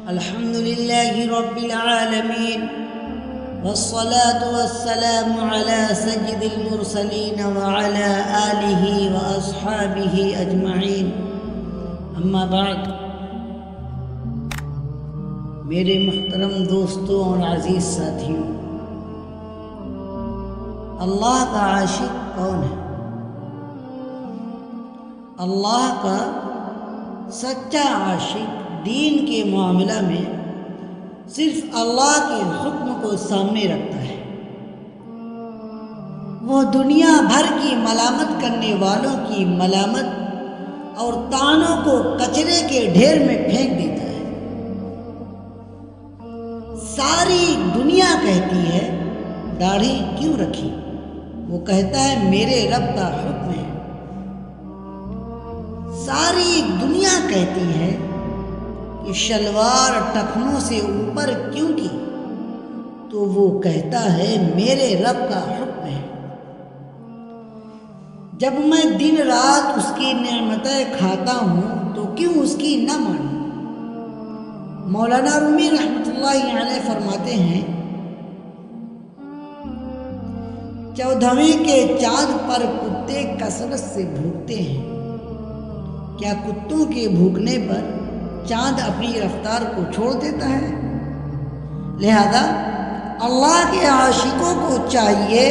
الحمد لله رب العالمين والصلاة والسلام على سيد المرسلين وعلى آله وأصحابه أجمعين اما بعد میرے محترم دوستوں اور عزیز ساتھیوں، اللہ کا عاشق کون ہے؟ اللہ کا سچا عاشق دین کے معاملہ میں صرف اللہ کے حکم کو سامنے رکھتا ہے۔ وہ دنیا بھر کی ملامت کرنے والوں کی ملامت اور طعنوں کو کچرے کے ڈھیر میں پھینک دیتا ہے۔ ساری دنیا کہتی ہے داڑھی کیوں رکھی؟ وہ کہتا ہے میرے رب کا حکم ہے۔ ساری دنیا کہتی ہے کہ شلوار ٹخنوں سے اوپر کیوں کی؟ تو وہ کہتا ہے میرے رب کا حکم ہے۔ جب میں دن رات اس کی نعمتیں کھاتا ہوں تو کیوں اس کی نہ مانوں؟ مولانا رومی رحمۃ اللہ علیہ فرماتے ہیں، 14ویں کے چاند پر کتے کثرت سے بھوکتے ہیں، کیا کتوں کے بھوکنے پر چاند اپنی رفتار کو چھوڑ دیتا ہے؟ لہذا اللہ کے عاشقوں کو چاہیے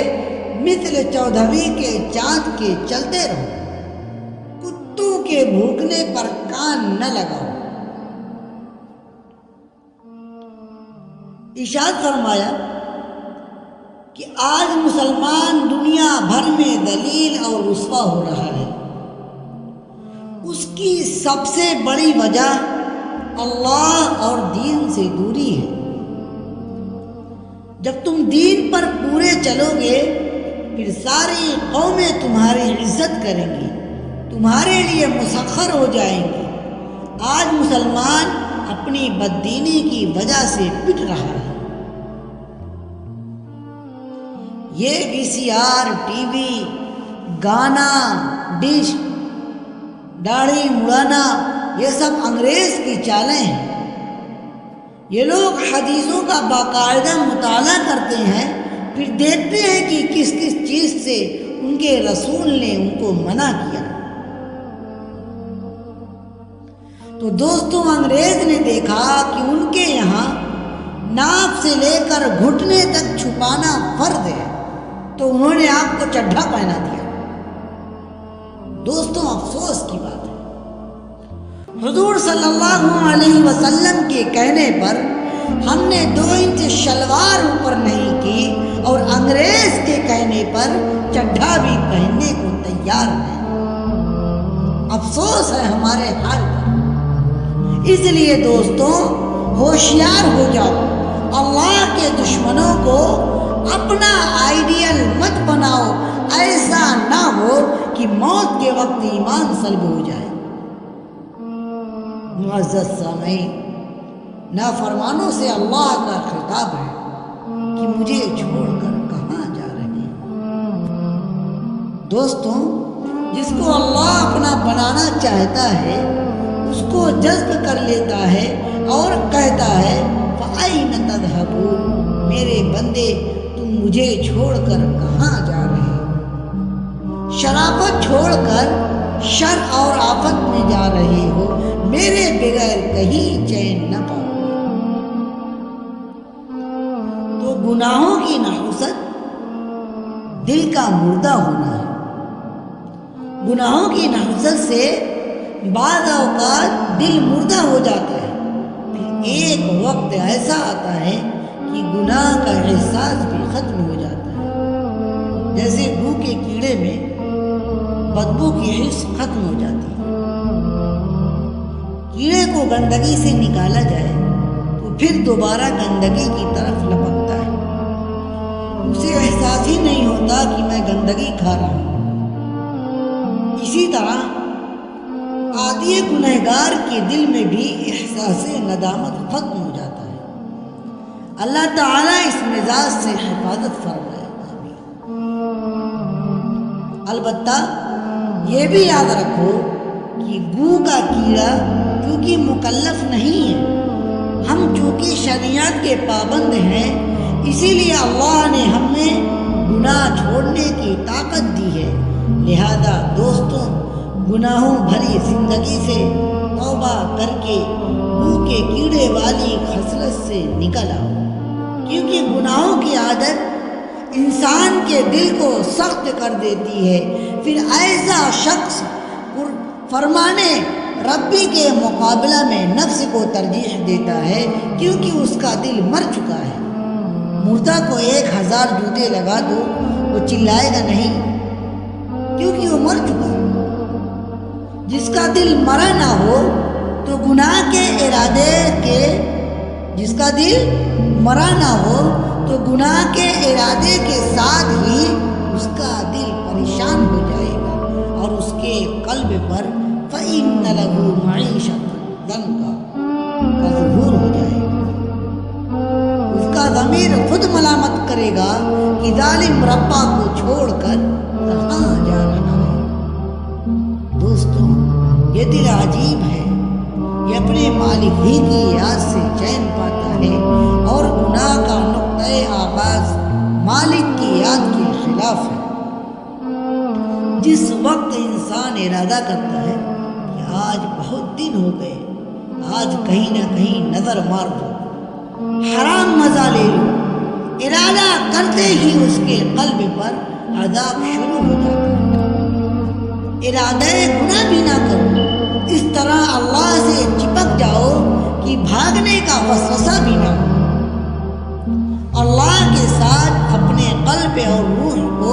مثل 14ویں کے چاند کے چلتے رہو، کتوں کے بھوکنے پر کان نہ لگاؤ۔ ارشاد فرمایا کہ آج مسلمان دنیا بھر میں ذلیل اور رسوا ہو رہا ہے۔ اس کی سب سے بڑی وجہ اللہ اور دین سے دوری ہے۔ جب تم دین پر پورے چلو گے پھر ساری قومیں تمہاری عزت کریں گی، تمہارے لیے مسخر ہو جائیں گی۔ آج مسلمان اپنی بددینی کی وجہ سے پٹ رہا ہے۔ یہ VCR، ٹی وی، گانا، ڈش، داڑھی مڑانا، یہ سب انگریز کی چالیں ہیں۔ یہ لوگ حدیثوں کا باقاعدہ مطالعہ کرتے ہیں، پھر دیکھتے ہیں کہ کس کس چیز سے ان کے رسول نے ان کو منع کیا۔ تو دوستوں، انگریز نے دیکھا کہ ان کے یہاں ناک سے لے کر گھٹنے تک چھپانا فرض ہے، تو انہوں نے آپ کو چڈھا پہنا دیا۔ دوستوں، افسوس کی بات ہے، حضور صلی اللہ علیہ وسلم کے کہنے پر ہم نے 2 انچ شلوار اوپر نہیں کی اور انگریز کے کہنے پر چڈھا بھی پہننے کو تیار ہیں۔ افسوس ہے ہمارے حال پر۔ اس لیے دوستوں، ہوشیار ہو جاؤ، اللہ کے دشمنوں کو اپنا آئیڈیل مت بناؤ، ایسا نہ ہو کہ موت کے وقت ایمان سلب ہو جائے۔ معزز سامعین، نافرمانوں سے اللہ کا خطاب ہے کہ مجھے چھوڑ کر کہاں جا رہے ہیں؟ دوستوں، جس کو اللہ اپنا بنانا چاہتا ہے اس کو جذب کر لیتا ہے اور کہتا ہے فَأَيْنَ تَذْهَبُونَ، میرے بندے تم مجھے چھوڑ کر کہاں جا رہے ہو؟ شرافت چھوڑ کر شر اور آفت میں جا رہے ہو، میرے بغیر کہیں چین نہ پاؤ۔ تو گناہوں کی نحوست دل کا مردہ ہونا ہے۔ گناہوں کی نحوست سے بعض اوقات دل مردہ ہو جاتا ہے، پھر ایک وقت ایسا آتا ہے کہ گناہ کا احساس بھی ختم ہو جاتا ہے۔ جیسے گو کے کیڑے میں بدبو کی حس ختم ہو جاتی ہے۔ کیڑے کو گندگی سے نکالا جائے تو پھر دوبارہ گندگی کی طرف لپکتا ہے، اسے احساس ہی نہیں ہوتا کہ میں گندگی کھا رہا ہوں۔ اسی طرح عادی گنہگار کے دل میں بھی احساس ندامت ختم ہو جاتا ہے۔ اللہ تعالیٰ اس مزاج سے حفاظت فرمائے۔ البتہ یہ بھی یاد رکھو کہ گو کا کیڑا کیونکہ مکلف نہیں ہے، شریعت کے پابند ہیں، اسی لیے اللہ نے ہمیں گناہ چھوڑنے کی طاقت دی ہے۔ لہذا دوستوں، گناہوں بھری زندگی سے توبہ کر کے منہ کے کیڑے والی خصلت سے نکل آؤ، کیونکہ گناہوں کی عادت انسان کے دل کو سخت کر دیتی ہے۔ پھر ایسا شخص فرمانے ربی کے مقابلہ میں نفس کو ترجیح دیتا ہے، کیونکہ اس کا دل مر چکا ہے۔ مردہ کو 1000 جوتے لگا دو، وہ چلائے گا نہیں، کیونکہ وہ مر چکا ہے۔ جس کا دل مرا نہ ہو تو گناہ کے ارادے کے جس کا دل مرا نہ ہو تو گناہ کے ارادے کے ساتھ ہی اس کا دل پریشان ہو جائے گا، اور اس کے قلب پر فَإِنَّ لَهُ مَعِيشَةً ضَنْكَ کا ظہور ہو جائے گا۔ اس کا ضمیر خود ملامت کرے گا کہ ظالم ربا کو چھوڑ کر کہاں جا رہا ہے۔ دوستوں، یہ دل عجیب ہے، یہ اپنے مالک ہی کی یاد سے چین پاتا ہے، اور گناہ کا نقطۂ آغاز مالک کی یاد کے خلاف ہے۔ جس وقت انسان ارادہ کرتا ہے کہ آج بہت دن ہو گئے، آج کہیں نہ کہیں نظر مار دو، حرام مزہ لے لو، ارادہ کرتے ہی اس کے قلب پر عذاب شروع ہو جاتا ہے۔ ارادہ گناہ بھی نہ کرو، اس طرح اللہ سے چپک جاؤ کہ بھاگنے کا وسوسہ بھی نہ ہو۔ اللہ کے ساتھ اپنے قلب اور روح کو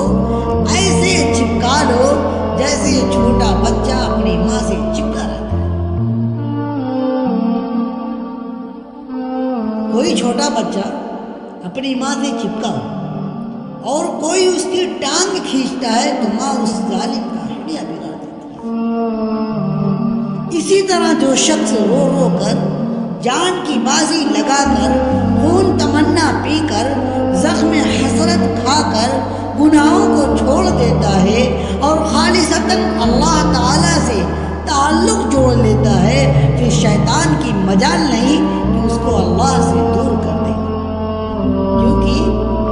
ایسے چپکا لو جیسے چھوٹا بچہ اپنی ماں سے چپکا رہتا ہے۔ کوئی چھوٹا بچہ اپنی ماں سے چپکا ہو اور کوئی اس کی ٹانگ کھینچتا ہے تو ماں اس ظالم کا ہڈیا بگاڑ دیتی ہے۔ اسی طرح جو شخص رو رو کر، جان کی بازی لگا کر، خون تمنا پی کر، زخم حسرت کھا کر گناہوں کو چھوڑ دیتا ہے اور خالصتاً اللہ تعالیٰ سے تعلق جوڑ لیتا ہے، پھر شیطان کی مجال نہیں کہ اس کو اللہ سے دور کر دے، کیونکہ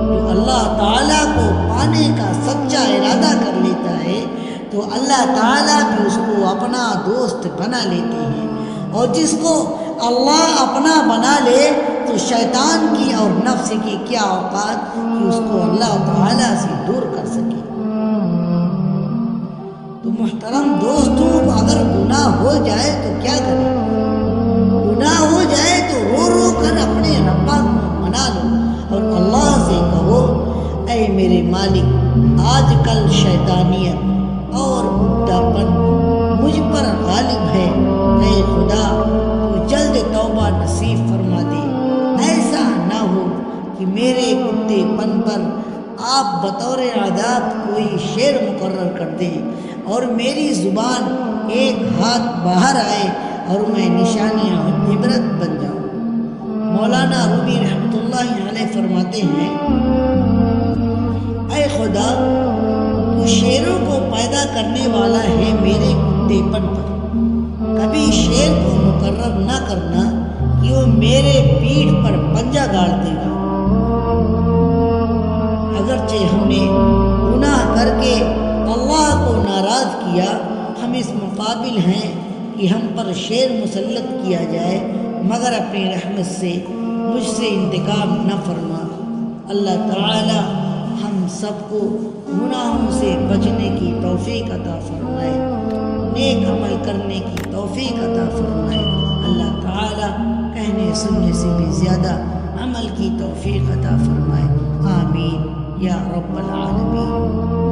جو اللہ تعالیٰ کو پانے کا سچا ارادہ کر لیتا ہے تو اللہ تعالیٰ بھی اس کو اپنا دوست بنا لیتے ہیں، اور جس کو اللہ اپنا بنا لے تو شیطان کی اور نفس کی کیا اوقات کہ اس کو اللہ تعالیٰ سے دور کر سکے۔ تو محترم دوستوں، اگر گناہ ہو جائے تو کیا کریں؟ گناہ ہو جائے تو رو رو کر اپنے ربا کو منا لو اور اللہ سے کہو، اے میرے مالک، آج کل شیطانیت اور بڈھاپن مجھ پر غالب ہے، اے خدا تو جلد توبہ نصیب فرما دے۔ ایسا نہ ہو کہ میرے کتے پن پر آپ بطور عذاب کوئی شعر مقرر کر دیں اور میری زبان ایک ہاتھ باہر آئے اور میں نشانی اور عبرت بن جاؤں۔ مولانا رومی رحمۃ اللہ علیہ فرماتے ہیں، اے خدا، تو شیروں کو پیدا کرنے والا ہے میرے کتے پن پر، کبھی شیر کو مقرر نہ کرنا کہ وہ میرے پیٹھ پر پنجہ گاڑ دے گا۔ اگرچہ ہم نے گناہ کر کے اللہ کو ناراض کیا، ہم اس مقابل ہیں کہ ہم پر شیر مسلط کیا جائے، مگر اپنی رحمت سے مجھ سے انتقام نہ فرما۔ اللہ تعالی ہم سب کو گناہوں سے بچنے کی توفیق عطا فرمائے، نیک عمل کرنے کی توفیق عطا فرمائے۔ اللہ تعالی کہنے سننے سے بھی زیادہ عمل کی توفیق عطا فرمائے۔ آمین یا رب العالمین۔